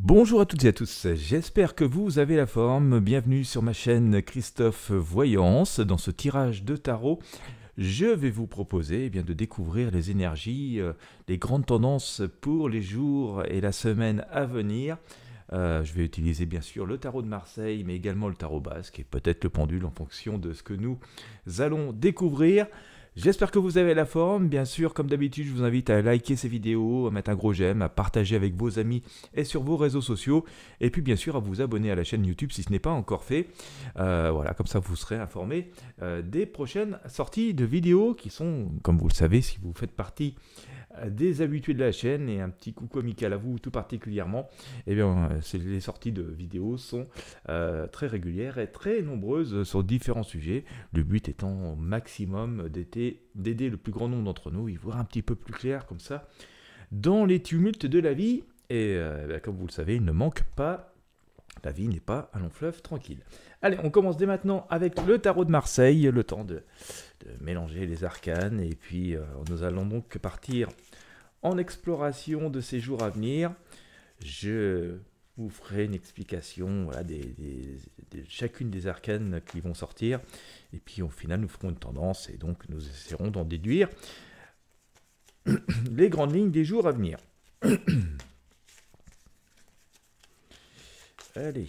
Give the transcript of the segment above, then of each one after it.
Bonjour à toutes et à tous, j'espère que vous avez la forme. Bienvenue sur ma chaîne Christophe Voyance. Dans ce tirage de tarot, je vais vous proposer de découvrir les énergies, les grandes tendances pour les jours et la semaine à venir. Je vais utiliser bien sûr le tarot de Marseille, mais également le tarot basque et peut-être le pendule en fonction de ce que nous allons découvrir. J'espère que vous avez la forme. Bien sûr, comme d'habitude, je vous invite à liker ces vidéos, à mettre un gros j'aime, à partager avec vos amis et sur vos réseaux sociaux. Et puis bien sûr, à vous abonner à la chaîne YouTube si ce n'est pas encore fait. Voilà, comme ça vous serez informé des prochaines sorties de vidéos qui sont, comme vous le savez, si vous faites partie des habitués de la chaîne, et un petit coucou amical à vous tout particulièrement, et bien les sorties de vidéos sont très régulières et très nombreuses sur différents sujets, le but étant au maximum d'aider le plus grand nombre d'entre nous y voir un petit peu plus clair comme ça dans les tumultes de la vie. Et comme vous le savez, il ne manque pas, la vie n'est pas un long fleuve tranquille. Allez, on commence dès maintenant avec le tarot de Marseille, le temps de mélanger les arcanes, et puis nous allons donc partir en exploration de ces jours à venir. Je vous ferai une explication de chacune des arcanes qui vont sortir, et puis au final nous ferons une tendance, et donc nous essaierons d'en déduire les grandes lignes des jours à venir. Allez.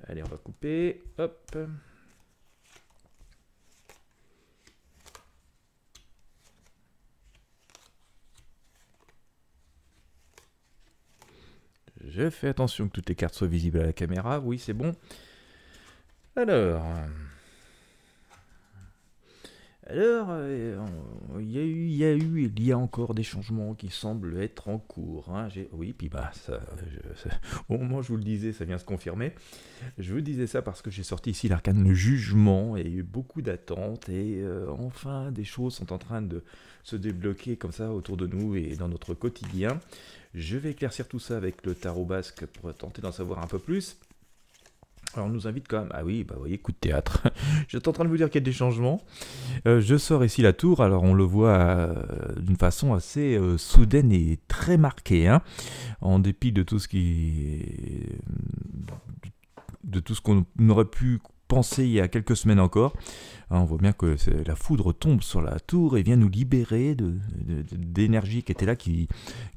Allez, on va couper. Hop. Je fais attention que toutes les cartes soient visibles à la caméra. Oui, c'est bon. Alors, il y a encore des changements qui semblent être en cours. Hein. Oui, puis au moment où je vous le disais, ça vient se confirmer. Je vous disais ça parce que j'ai sorti ici l'arcane de jugement, et il y a eu beaucoup d'attentes, et enfin des choses sont en train de se débloquer comme ça autour de nous et dans notre quotidien. Je vais éclaircir tout ça avec le tarot basque pour tenter d'en savoir un peu plus. Alors on nous invite quand même, ah oui, vous voyez, coup de théâtre, j'étais en train de vous dire qu'il y a des changements. Je sors ici la tour, alors on le voit d'une façon assez soudaine et très marquée, hein, en dépit de tout ce qu'on aurait pu penser il y a quelques semaines encore. On voit bien que la foudre tombe sur la tour et vient nous libérer d'énergie qui était là, qui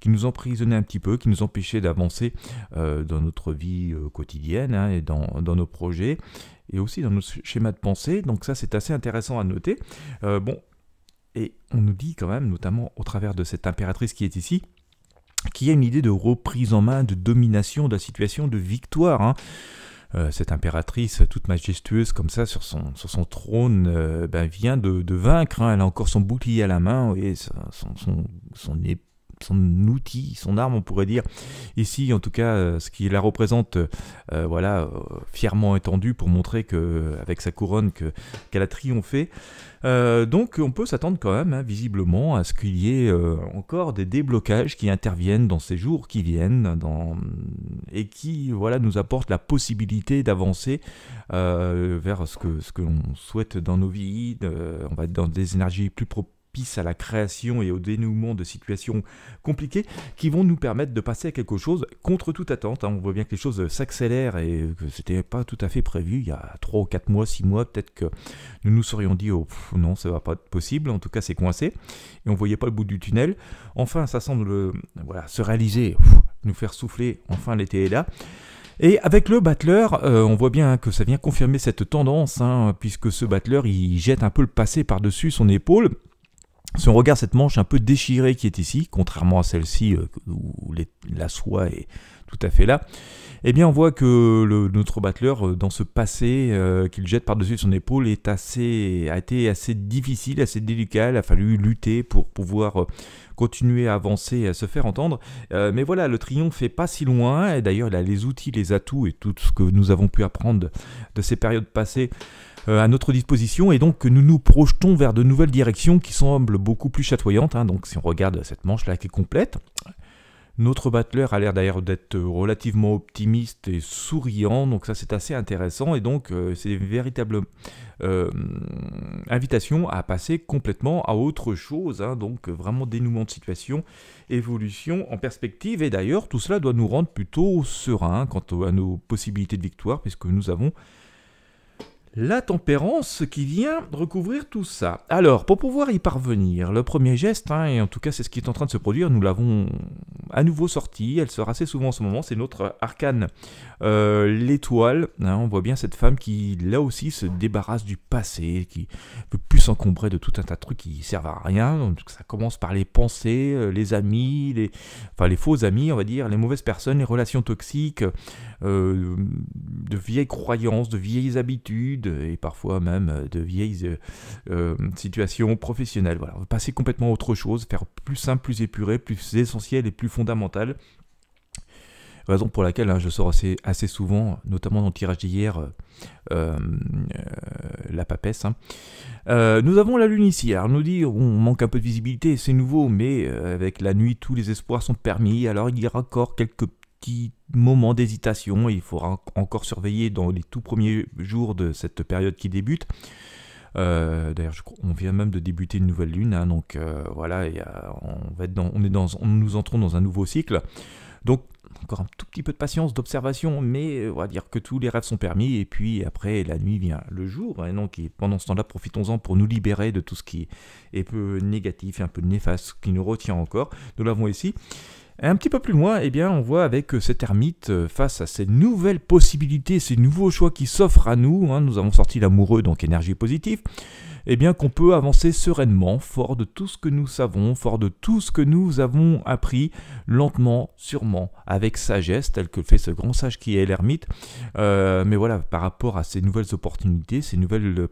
nous emprisonnait un petit peu, qui nous empêchait d'avancer dans notre vie quotidienne, hein, et dans nos projets, et aussi dans nos schémas de pensée. Donc ça, c'est assez intéressant à noter. Et on nous dit quand même, notamment au travers de cette impératrice qui est ici, qu'il y a une idée de reprise en main, de domination de la situation, de victoire, hein. Cette impératrice toute majestueuse comme ça sur son trône vient de vaincre, hein. Elle a encore son bouclier à la main, et son outil, son arme, on pourrait dire ici, en tout cas ce qui la représente, fièrement étendue pour montrer avec sa couronne qu'elle a triomphé. Donc on peut s'attendre quand même, hein, visiblement, à ce qu'il y ait encore des déblocages qui interviennent dans ces jours qui viennent, et qui nous apportent la possibilité d'avancer vers ce que l'on souhaite dans nos vies. On va être dans des énergies plus propices à la création et au dénouement de situations compliquées qui vont nous permettre de passer à quelque chose contre toute attente, hein. On voit bien que les choses s'accélèrent et que c'était pas tout à fait prévu il y a 3 ou 4 mois, 6 mois, peut-être que nous nous serions dit non, ça va pas être possible, en tout cas c'est coincé et on voyait pas le bout du tunnel. Enfin ça semble se réaliser, nous faire souffler, enfin l'été est là. Et avec le battleur, on voit bien que ça vient confirmer cette tendance, hein, puisque ce battleur il jette un peu le passé par-dessus son épaule. Si on regarde cette manche un peu déchirée qui est ici, contrairement à celle-ci où la soie est tout à fait là, eh bien on voit que notre battleur, dans ce passé qu'il jette par-dessus son épaule, a été assez difficile, assez délicat. Il a fallu lutter pour pouvoir continuer à avancer et à se faire entendre. Mais voilà, le triomphe n'est pas si loin, et d'ailleurs il a les outils, les atouts et tout ce que nous avons pu apprendre de ces périodes passées à notre disposition, et donc nous nous projetons vers de nouvelles directions qui semblent beaucoup plus chatoyantes, hein. Donc si on regarde cette manche là qui est complète, Notre battleur a l'air d'ailleurs d'être relativement optimiste et souriant, donc ça c'est assez intéressant, et donc c'est une véritable invitation à passer complètement à autre chose, hein, donc vraiment dénouement de situation, évolution en perspective, et d'ailleurs tout cela doit nous rendre plutôt sereins quant à nos possibilités de victoire, puisque nous avons la tempérance qui vient recouvrir tout ça. Alors, pour pouvoir y parvenir, le premier geste, hein, et en tout cas c'est ce qui est en train de se produire, nous l'avons à nouveau sorti, elle sort assez souvent en ce moment, c'est notre arcane, l'étoile, hein, on voit bien cette femme qui là aussi se débarrasse du passé, qui peut plus s'encombrer de tout un tas de trucs qui servent à rien. Donc, ça commence par les pensées, les amis, les faux amis on va dire, les mauvaises personnes, les relations toxiques, de vieilles croyances, de vieilles habitudes, et parfois même de vieilles situations professionnelles. Voilà, on va passer complètement à autre chose, faire plus simple, plus épuré, plus essentiel et plus fondamental. Raison pour laquelle je sors assez souvent, notamment dans le tirage d'hier, la papesse. Hein. Nous avons la lune ici. Alors, on nous dit on manque un peu de visibilité, c'est nouveau, mais avec la nuit, tous les espoirs sont permis. Alors, il y aura encore quelques petits moments d'hésitation. Il faudra encore surveiller dans les tout premiers jours de cette période qui débute. D'ailleurs, on vient même de débuter une nouvelle lune, hein, donc voilà, nous entrons dans un nouveau cycle. Donc, encore un tout petit peu de patience, d'observation, mais on va dire que tous les rêves sont permis, et puis après, la nuit vient le jour, et donc pendant ce temps-là, profitons-en pour nous libérer de tout ce qui est un peu négatif et un peu néfaste, qui nous retient encore. Nous l'avons ici. Et un petit peu plus loin, eh bien, on voit avec cet ermite, face à ces nouvelles possibilités, ces nouveaux choix qui s'offrent à nous, hein, nous avons sorti l'amoureux, donc énergie positive, eh bien qu'on peut avancer sereinement, fort de tout ce que nous savons, fort de tout ce que nous avons appris, lentement, sûrement, avec sagesse, tel que le fait ce grand sage qui est l'ermite. Mais voilà, par rapport à ces nouvelles opportunités, ces nouvelles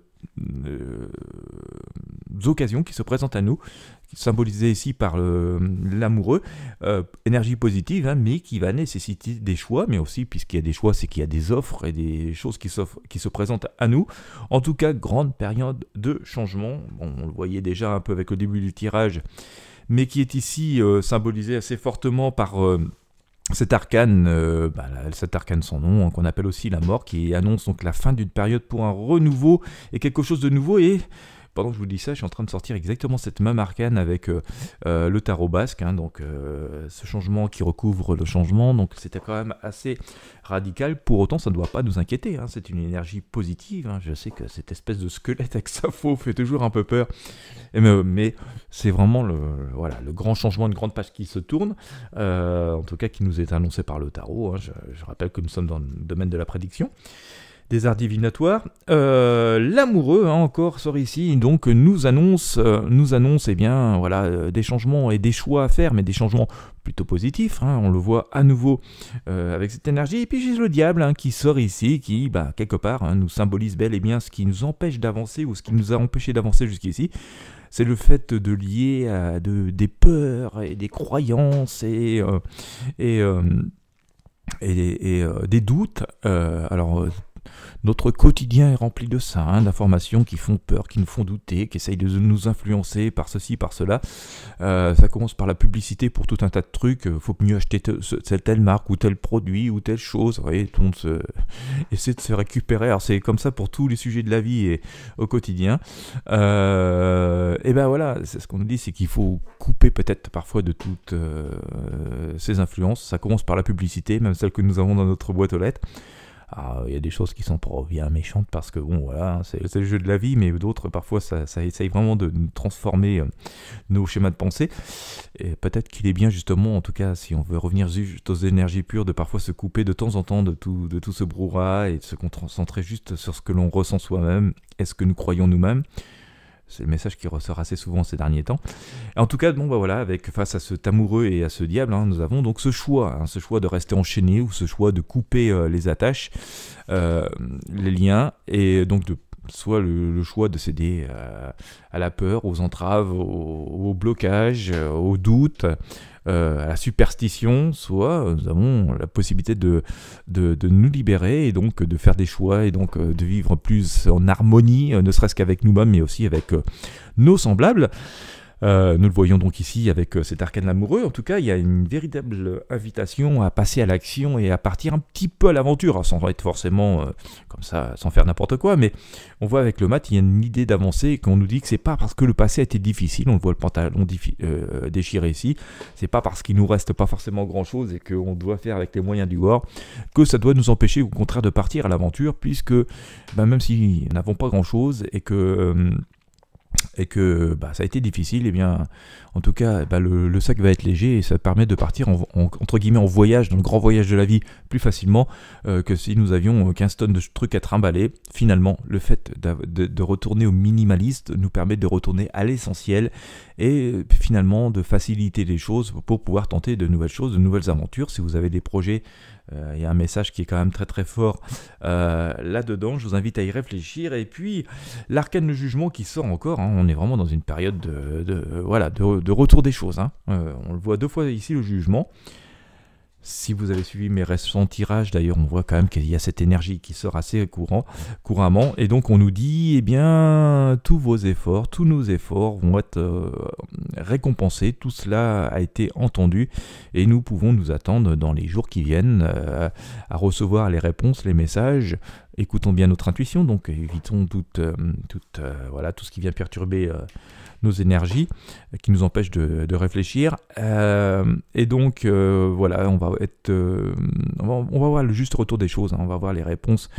occasions qui se présentent à nous, symbolisées ici par l'amoureux, énergie positive, hein, mais qui va nécessiter des choix, mais aussi, puisqu'il y a des choix, c'est qu'il y a des offres et des choses qui se présentent à nous. En tout cas, grande période de changement. Bon, on le voyait déjà un peu avec le début du tirage, mais qui est ici symbolisé assez fortement par cet arcane sans nom, hein, qu'on appelle aussi la mort, qui annonce donc la fin d'une période pour un renouveau et quelque chose de nouveau. Et pendant que je vous dis ça, je suis en train de sortir exactement cette même arcane avec le tarot basque, hein, donc ce changement qui recouvre le changement, donc c'était quand même assez radical. Pour autant, ça ne doit pas nous inquiéter, hein, c'est une énergie positive, hein. Je sais que cette espèce de squelette avec sa faux fait toujours un peu peur, mais c'est vraiment le grand changement, une grande page qui se tourne, en tout cas qui nous est annoncé par le tarot, hein. Je rappelle que nous sommes dans le domaine de la prédiction, des arts divinatoires. L'amoureux, hein, encore sort ici, donc nous annonce eh bien, voilà, des changements et des choix à faire, mais des changements plutôt positifs, hein, on le voit à nouveau avec cette énergie. Et puis j'ai le diable, hein, qui sort ici, qui quelque part, hein, nous symbolise bel et bien ce qui nous empêche d'avancer, ou ce qui nous a empêché d'avancer jusqu'ici. C'est le fait de lier à des peurs et des croyances et des doutes. Notre quotidien est rempli de ça, hein, d'informations qui font peur, qui nous font douter, qui essayent de nous influencer par ceci, par cela. Ça commence par la publicité pour tout un tas de trucs. Faut mieux acheter telle marque ou tel produit ou telle chose. Vous voyez, tout le monde essaie de se récupérer. Alors c'est comme ça pour tous les sujets de la vie et au quotidien. Et ben voilà, c'est ce qu'on nous dit, c'est qu'il faut couper peut-être parfois de toutes ces influences. Ça commence par la publicité, même celle que nous avons dans notre boîte aux lettres. Il y a des choses qui sont pas bien méchantes parce que bon voilà, c'est le jeu de la vie, mais d'autres parfois ça essaye vraiment de transformer nos schémas de pensée. Et peut-être qu'il est bien justement, en tout cas si on veut revenir juste aux énergies pures, de parfois se couper de temps en temps de tout ce brouhaha et de se concentrer juste sur ce que l'on ressent soi-même et ce que nous croyons nous-mêmes. C'est le message qui ressort assez souvent ces derniers temps. Et en tout cas, bon, voilà, face à cet amoureux et à ce diable, hein, nous avons donc ce choix de rester enchaîné ou ce choix de couper les attaches, les liens, et donc soit le choix de céder à la peur, aux entraves, au blocage, aux doutes, à la superstition, soit nous avons la possibilité de nous libérer et donc de faire des choix et donc de vivre plus en harmonie, ne serait-ce qu'avec nous-mêmes mais aussi avec nos semblables. Nous le voyons donc ici avec cet arcane amoureux. En tout cas, il y a une véritable invitation à passer à l'action et à partir un petit peu à l'aventure, sans être forcément comme ça, sans faire n'importe quoi. Mais on voit avec le mat, il y a une idée d'avancer et qu'on nous dit que c'est pas parce que le passé a été difficile, on le voit le pantalon déchiré ici, c'est pas parce qu'il nous reste pas forcément grand chose et qu'on doit faire avec les moyens du bord que ça doit nous empêcher au contraire de partir à l'aventure, puisque même si nous n'avons pas grand chose et que ça a été difficile, et bien en tout cas le sac va être léger et ça permet de partir entre guillemets en voyage, dans le grand voyage de la vie plus facilement que si nous avions 15 tonnes de trucs à trimballer. Finalement, le fait de retourner au minimaliste nous permet de retourner à l'essentiel et finalement de faciliter les choses pour pouvoir tenter de nouvelles choses, de nouvelles aventures. Si vous avez des projets, il y a un message qui est quand même très très fort là-dedans, je vous invite à y réfléchir. Et puis l'arcane de jugement qui sort encore, on est vraiment dans une période de retour des choses, on le voit 2 fois ici, le jugement. Si vous avez suivi mes récents tirages, d'ailleurs, on voit quand même qu'il y a cette énergie qui sort assez couramment. Et donc, on nous dit, eh bien, tous vos efforts, tous nos efforts vont être récompensés. Tout cela a été entendu. Et nous pouvons nous attendre dans les jours qui viennent à recevoir les réponses, les messages. Écoutons bien notre intuition, donc évitons tout ce qui vient perturber nos énergies, qui nous empêchent de réfléchir. Et donc, on va voir le juste retour des choses, on va voir les réponses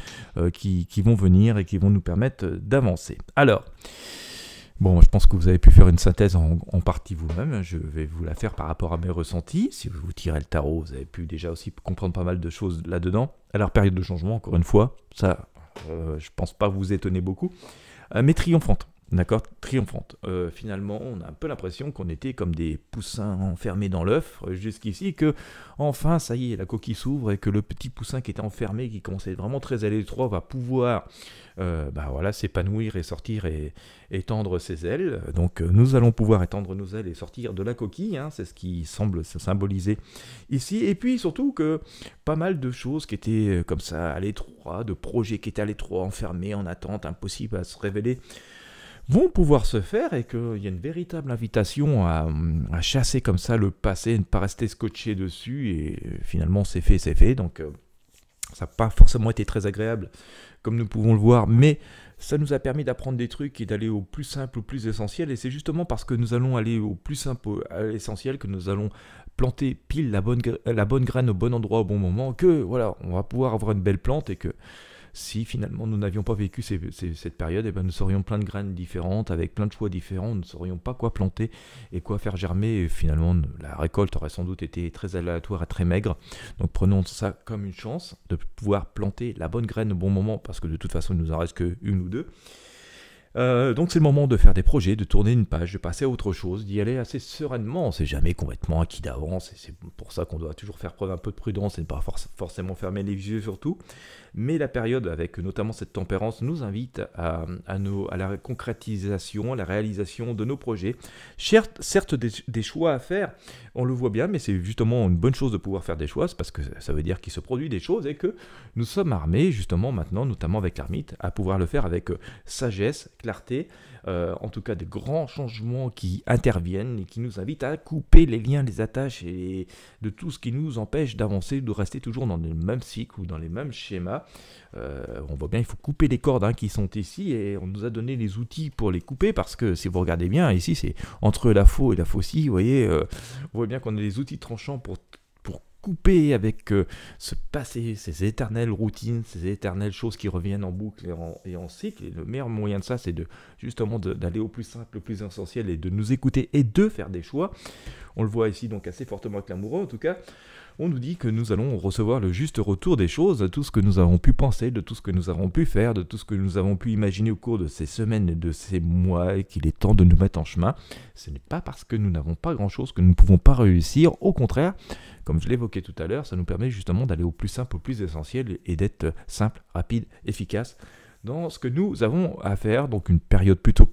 qui vont venir et qui vont nous permettre d'avancer. Alors, bon, je pense que vous avez pu faire une synthèse en partie vous-même. Je vais vous la faire par rapport à mes ressentis. Si vous tirez le tarot, vous avez pu déjà aussi comprendre pas mal de choses là-dedans. Alors, période de changement, encore une fois, ça, je pense pas vous étonner beaucoup, mais triomphante. D'accord, triomphante. Finalement, on a un peu l'impression qu'on était comme des poussins enfermés dans l'œuf jusqu'ici, que enfin, ça y est, la coquille s'ouvre et que le petit poussin qui était enfermé, qui commençait vraiment très à l'étroit, va pouvoir s'épanouir et sortir et étendre ses ailes. Donc, nous allons pouvoir étendre nos ailes et sortir de la coquille, c'est ce qui semble se symboliser ici. Et puis surtout que pas mal de choses qui étaient comme ça à l'étroit, de projets qui étaient à l'étroit, enfermés, en attente, impossibles à se révéler, vont pouvoir se faire, et qu'il y a une véritable invitation à chasser comme ça le passé, ne pas rester scotché dessus, et finalement c'est fait, donc ça n'a pas forcément été très agréable comme nous pouvons le voir, mais ça nous a permis d'apprendre des trucs et d'aller au plus simple, au plus essentiel, et c'est justement parce que nous allons aller au plus simple, à l'essentiel, que nous allons planter pile la bonne graine au bon endroit au bon moment, que voilà, on va pouvoir avoir une belle plante, et que si finalement nous n'avions pas vécu cette période, nous serions plein de graines différentes, avec plein de choix différents, nous ne saurions pas quoi planter et quoi faire germer, et finalement la récolte aurait sans doute été très aléatoire et très maigre. Donc prenons ça comme une chance de pouvoir planter la bonne graine au bon moment, parce que de toute façon il nous en reste qu'une ou deux. Donc c'est le moment de faire des projets, de tourner une page, de passer à autre chose, d'y aller assez sereinement. On ne sait jamais complètement acquis d'avance, et c'est pour ça qu'on doit toujours faire preuve un peu de prudence et ne pas forcément fermer les yeux surtout. Mais la période, avec notamment cette tempérance, nous invite à la concrétisation, à la réalisation de nos projets. Certes, des choix à faire, on le voit bien, mais c'est justement une bonne chose de pouvoir faire des choix, parce que ça veut dire qu'il se produit des choses et que nous sommes armés justement maintenant, notamment avec l'ermite, à pouvoir le faire avec sagesse, clarté, en tout cas des grands changements qui interviennent et qui nous invitent à couper les liens, les attaches et de tout ce qui nous empêche d'avancer, de rester toujours dans le même cycle ou dans les mêmes schémas. On voit bien, il faut couper les cordes qui sont ici, et on nous a donné les outils pour les couper, parce que si vous regardez bien, ici c'est entre la faux et la faucille, vous voyez, on voit bien qu'on a les outils tranchants pour couper avec ce passé, ces éternelles routines, ces éternelles choses qui reviennent en boucle et en cycle. Et le meilleur moyen de ça, c'est justement d'aller au plus simple, au plus essentiel, et de nous écouter et de faire des choix. On le voit ici donc assez fortement avec l'amoureux, en tout cas. On nous dit que nous allons recevoir le juste retour des choses, de tout ce que nous avons pu penser, de tout ce que nous avons pu faire, de tout ce que nous avons pu imaginer au cours de ces semaines et de ces mois, et qu'il est temps de nous mettre en chemin. Ce n'est pas parce que nous n'avons pas grand-chose que nous ne pouvons pas réussir. Au contraire, comme je l'évoquais tout à l'heure, ça nous permet justement d'aller au plus simple, au plus essentiel, et d'être simple, rapide, efficace dans ce que nous avons à faire. Donc une période plutôt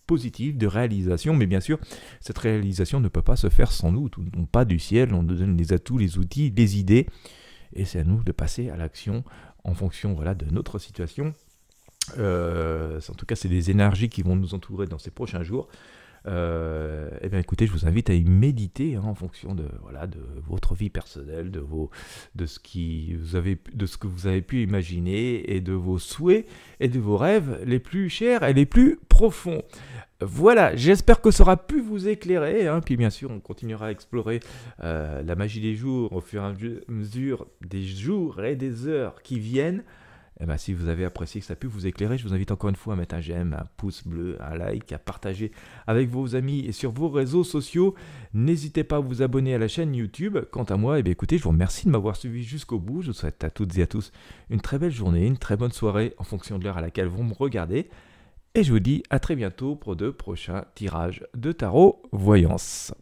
positive de réalisation, mais bien sûr cette réalisation ne peut pas se faire sans nous, non pas du ciel. On nous donne les atouts, les outils, les idées, et c'est à nous de passer à l'action en fonction de notre situation. En tout cas, c'est des énergies qui vont nous entourer dans ces prochains jours. Eh bien écoutez, je vous invite à y méditer en fonction de, voilà, de votre vie personnelle, de ce que vous avez pu imaginer et de vos souhaits et de vos rêves les plus chers et les plus profonds. Voilà, j'espère que ça aura pu vous éclairer, puis bien sûr on continuera à explorer la magie des jours au fur et à mesure des jours et des heures qui viennent. Eh ben, si vous avez apprécié que ça a pu vous éclairer, je vous invite encore une fois à mettre un j'aime, un pouce bleu, un like, à partager avec vos amis et sur vos réseaux sociaux. N'hésitez pas à vous abonner à la chaîne YouTube. Quant à moi, écoutez, je vous remercie de m'avoir suivi jusqu'au bout. Je vous souhaite à toutes et à tous une très belle journée, une très bonne soirée en fonction de l'heure à laquelle vous me regardez. Et je vous dis à très bientôt pour de prochains tirages de tarot voyance.